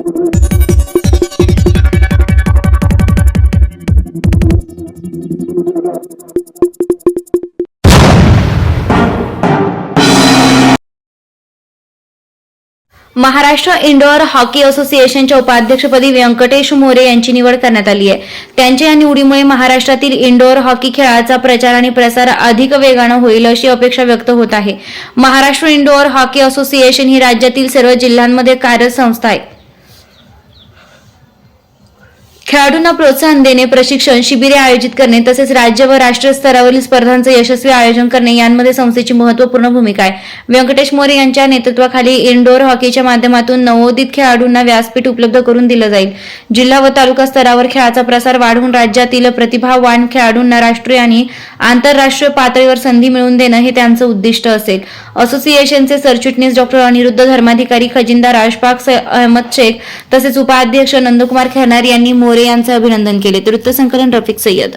Maharashtra indoor hockey असोसिएशनच्या उपाध्यक्षपदी व्यंकटेश मोरे यांची निवड करण्यात आली आहे। त्यांच्या या निवडीमुळे महाराष्ट्रातील इंडोर हॉकी खेळाचा प्रचार आणि प्रसार अधिक वेगाने होईल अशी अपेक्षा व्यक्त होत आहे। महाराष्ट्र इंडोर हॉकी असोसिएशन ही राज्यातील सर्व जिल्ह्यांमध्ये कार्यरत संस्था आहे। खेळाडूंना प्रोत्साहन देणे, प्रशिक्षण शिबिरे आयोजित करणे तसेच राज्य व राष्ट्रीय स्तरावरील स्पर्धांचे यशस्वी आयोजन करणे यांमध्ये संस्थेची महत्त्वपूर्ण भूमिका आहे। व्यंकटेश मोरे यांच्या नेतृत्वाखाली इंडोर हॉकीच्या माध्यमातून नवोदित खेळाडूंना व्यासपीठ उपलब्ध करून दिलं जाईल। जिल्हा व तालुका स्तरावर खेळाचा प्रसार वाढवून राज्यातील प्रतिभावान खेळाडूंना राष्ट्रीय आणि आंतरराष्ट्रीय पातळीवर संधी मिळवून देणं हे त्यांचं उद्दिष्ट असेल। असोसिएशनचे सरचिटणीस डॉ. अनिरुद्ध, धर्माधिकारी खजिनदार अशफाक अहमद शेख तसेच उपाध्यक्ष नंदकुमार खैरनार यांनी मोरे यांचे अभिनंदन केले। वृत्तसंकलन रफिक सय्यद।